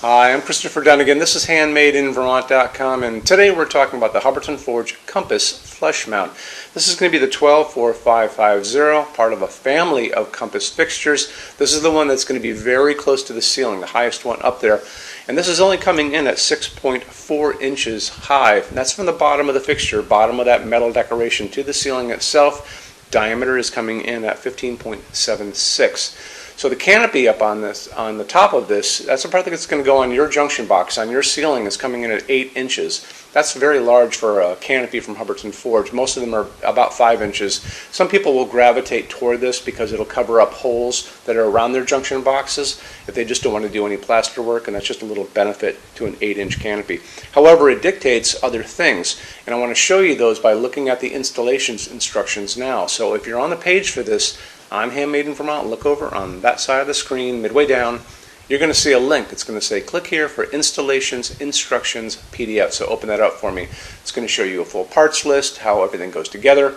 Hi, I'm Christopher Dunnigan. This is HandmadeInVermont.com, and today we're talking about the Hubbardton Forge Compass Flush Mount. This is going to be the 1245550, part of a family of compass fixtures. This is the one that's going to be very close to the ceiling, the highest one up there. And this is only coming in at 6.4 inches high. And that's from the bottom of the fixture, bottom of that metal decoration to the ceiling itself. Diameter is coming in at 15.76. So the canopy up on this, on the top of this, that's the part that's going to go on your junction box, on your ceiling, is coming in at 8 inches. That's very large for a canopy from Hubbardton Forge. Most of them are about 5 inches. Some people will gravitate toward this because it'll cover up holes that are around their junction boxes if they just don't want to do any plaster work, and that's just a little benefit to an 8-inch canopy. However, it dictates other things, and I want to show you those by looking at the installations instructions now. So if you're on the page for this, I'm Handmade in Vermont. Look over on that side of the screen, midway down. You're going to see a link. It's going to say click here for installations instructions PDF. So open that up for me. It's going to show you a full parts list, how everything goes together.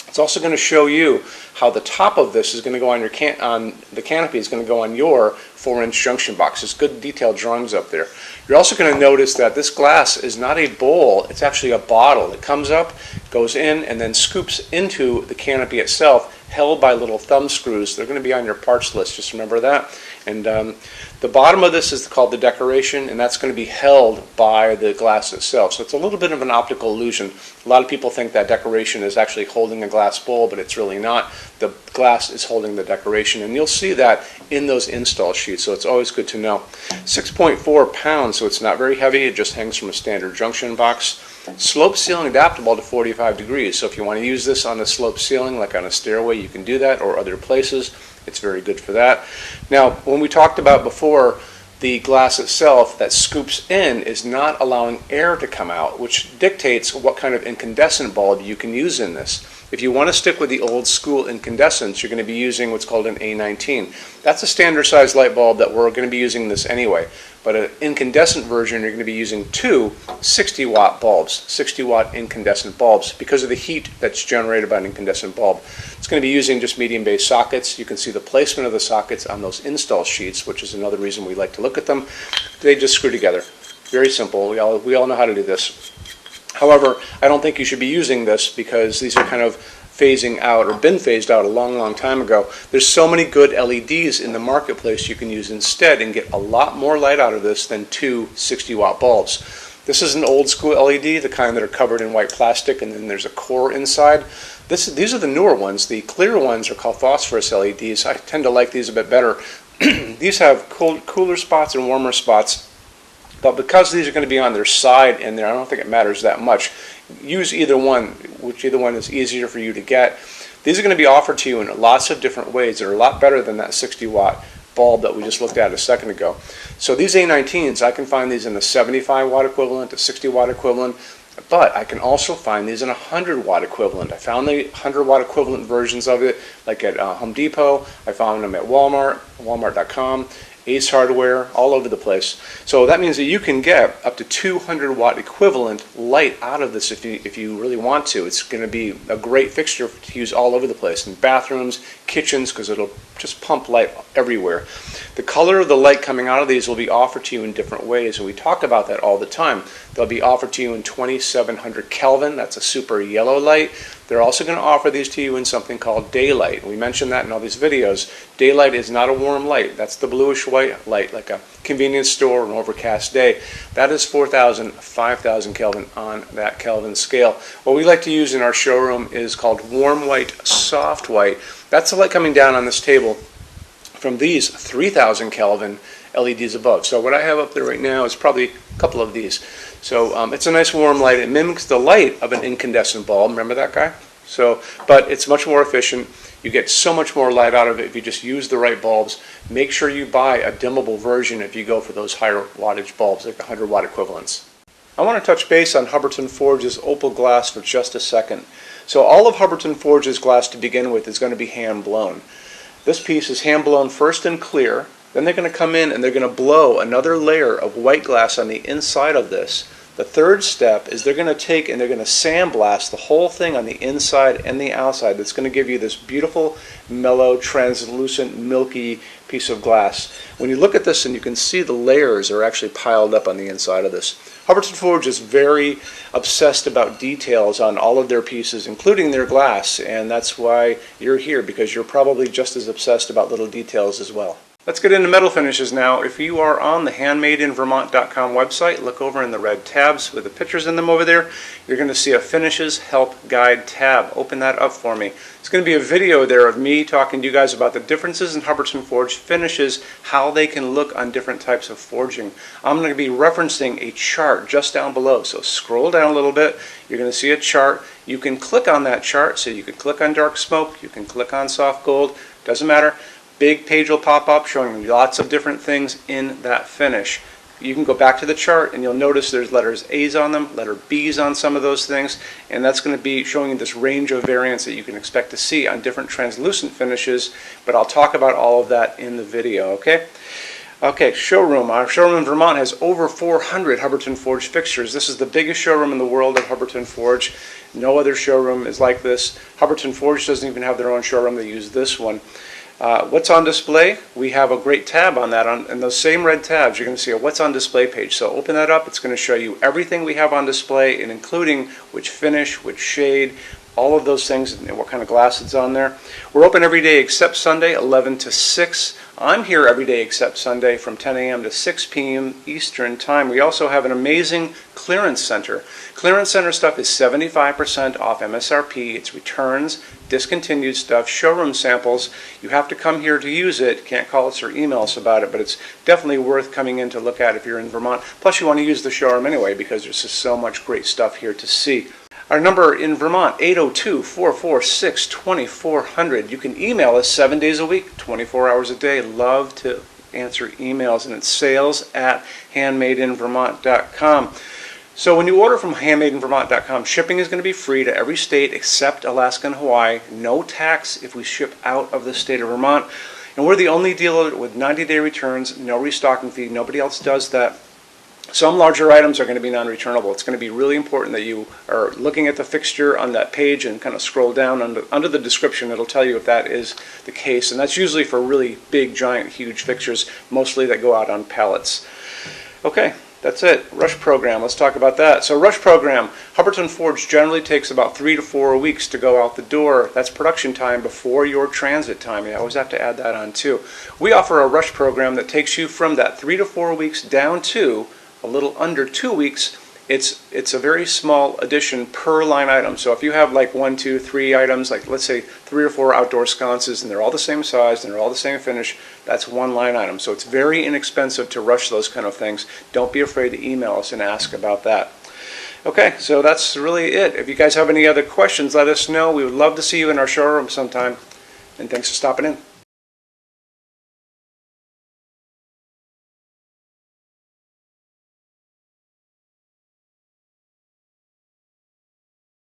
It's also going to show you how the top of this is going to go on your the canopy is going to go on your 4-inch junction box. There's good detailed drawings up there. You're also going to notice that this glass is not a bowl, it's actually a bottle. It comes up, goes in, and then scoops into the canopy itself, held by little thumb screws. They're going to be on your parts list, just remember that. And the bottom of this is called the decoration, and that's going to be held by the glass itself. So it's a little bit of an optical illusion. A lot of people think that decoration is actually holding a glass bowl, but it's really not. The glass is holding the decoration, and you'll see that in those install sheets, so it's always good to know. 6.4 pounds, so it's not very heavy. It just hangs from a standard junction box. Slope ceiling adaptable to 45 degrees, so if you want to use this on a slope ceiling like on a stairway, you can do that, or other places. It's very good for that. Now, when we talked about before, the glass itself that scoops in is not allowing air to come out, which dictates what kind of incandescent bulb you can use in this. If you want to stick with the old school incandescents, you're going to be using what's called an A19. That's a standard size light bulb that we're going to be using this anyway. But an incandescent version, you're going to be using two 60-watt bulbs, 60-watt incandescent bulbs, because of the heat that's generated by an incandescent bulb. It's going to be using just medium-base sockets. You can see the placement of the sockets on those install sheets, which is another reason we like to look at them. They just screw together. Very simple. We all know how to do this. However, I don't think you should be using this because these are kind of phasing out, or been phased out a long time ago. There's so many good LEDs in the marketplace you can use instead and get a lot more light out of this than two 60-watt bulbs. This is an old school LED, the kind that are covered in white plastic and then there's a core inside. These are the newer ones. The clear ones are called phosphorus LEDs. I tend to like these a bit better. These have cooler spots and warmer spots. But because these are going to be on their side and there, I don't think it matters that much. Use either one, whichever one is easier for you to get. These are going to be offered to you in lots of different ways. They're a lot better than that 60-watt bulb that we just looked at a second ago. So these A19s, I can find these in a 75-watt equivalent, a 60-watt equivalent, but I can also find these in a 100-watt equivalent. I found the 100-watt equivalent versions of it, like at Home Depot. I found them at Walmart, Walmart.com. Ace Hardware, all over the place. So that means that you can get up to 200-watt equivalent light out of this if you really want to. It's going to be a great fixture to use all over the place, in bathrooms, kitchens, because it'll just pump light everywhere. The color of the light coming out of these will be offered to you in different ways, and we talk about that all the time. They'll be offered to you in 2700 Kelvin, that's a super yellow light. They're also going to offer these to you in something called daylight. We mentioned that in all these videos. Daylight is not a warm light. That's the bluish white light, like a convenience store or an overcast day. That is 4,000, 5,000 Kelvin on that Kelvin scale. What we like to use in our showroom is called warm white, soft white. That's the light coming down on this table from these 3,000 Kelvin LEDs above. So what I have up there right now is probably a couple of these. So it's a nice warm light. It mimics the light of an incandescent bulb. Remember that guy? So, but it's much more efficient. You get so much more light out of it if you just use the right bulbs. Make sure you buy a dimmable version if you go for those higher wattage bulbs, like the 100-watt equivalents. I want to touch base on Hubbardton Forge's opal glass for just a second. So all of Hubbardton Forge's glass to begin with is going to be hand blown. This piece is hand blown first in clear. Then they're going to come in and they're going to blow another layer of white glass on the inside of this. The third step is they're going to take and they're going to sandblast the whole thing on the inside and the outside. That's going to give you this beautiful, mellow, translucent, milky, piece of glass. When you look at this, and you can see the layers are actually piled up on the inside of this. Hubbardton Forge is very obsessed about details on all of their pieces, including their glass, and that's why you're here, because you're probably just as obsessed about little details as well. Let's get into metal finishes now. If you are on the HandmadeInVermont.com website, look over in the red tabs with the pictures in them over there. You're going to see a Finishes Help Guide tab. Open that up for me. It's going to be a video there of me talking to you guys about the differences in Hubbardton Forge finishes, how they can look on different types of forging. I'm going to be referencing a chart just down below, so scroll down a little bit. You're going to see a chart. You can click on that chart, so you can click on dark smoke, you can click on soft gold, doesn't matter. Big page will pop up showing lots of different things in that finish. You can go back to the chart and you'll notice there's letters A's on them, letter B's on some of those things, and that's going to be showing you this range of variants that you can expect to see on different translucent finishes, but I'll talk about all of that in the video, okay? Okay, showroom. Our showroom in Vermont has over 400 Hubbardton Forge fixtures. This is the biggest showroom in the world of Hubbardton Forge. No other showroom is like this. Hubbardton Forge doesn't even have their own showroom. They use this one. What's on display? We have a great tab on that. In those same red tabs, you're going to see a What's on Display page. So open that up. It's going to show you everything we have on display, and including which finish, which shade, all of those things, and what kind of glass it's on there. We're open every day except Sunday, 11 to 6. I'm here every day except Sunday from 10 a.m. to 6 p.m. Eastern Time. We also have an amazing clearance center. Clearance center stuff is 75% off MSRP. It's returns, discontinued stuff, showroom samples. You have to come here to use it. Can't call us or email us about it, but it's definitely worth coming in to look at if you're in Vermont. Plus, you want to use the showroom anyway because there's just so much great stuff here to see. Our number in Vermont, 802-446-2400. You can email us 7 days a week, 24 hours a day. Love to answer emails, and it's sales@HandmadeInVermont.com. So when you order from HandmadeInVermont.com, shipping is going to be free to every state except Alaska and Hawaii. No tax if we ship out of the state of Vermont. And we're the only dealer with 90-day returns, no restocking fee. Nobody else does that. Some larger items are going to be non-returnable. It's going to be really important that you are looking at the fixture on that page and kind of scroll down under the description. It'll tell you if that is the case. And that's usually for really big, giant, huge fixtures, mostly that go out on pallets. Okay, that's it. Rush program. Let's talk about that. So rush program, Hubbardton Forge generally takes about 3 to 4 weeks to go out the door. That's production time before your transit time. You always have to add that on too. We offer a rush program that takes you from that 3 to 4 weeks down to a little under 2 weeks. It's a very small addition per line item. So if you have like 1, 2, 3 items, like let's say 3 or 4 outdoor sconces, and they're all the same size and they're all the same finish, that's one line item. So it's very inexpensive to rush those kind of things. Don't be afraid to email us and ask about that. Okay, so that's really it. If you guys have any other questions, let us know. We would love to see you in our showroom sometime. And thanks for stopping in.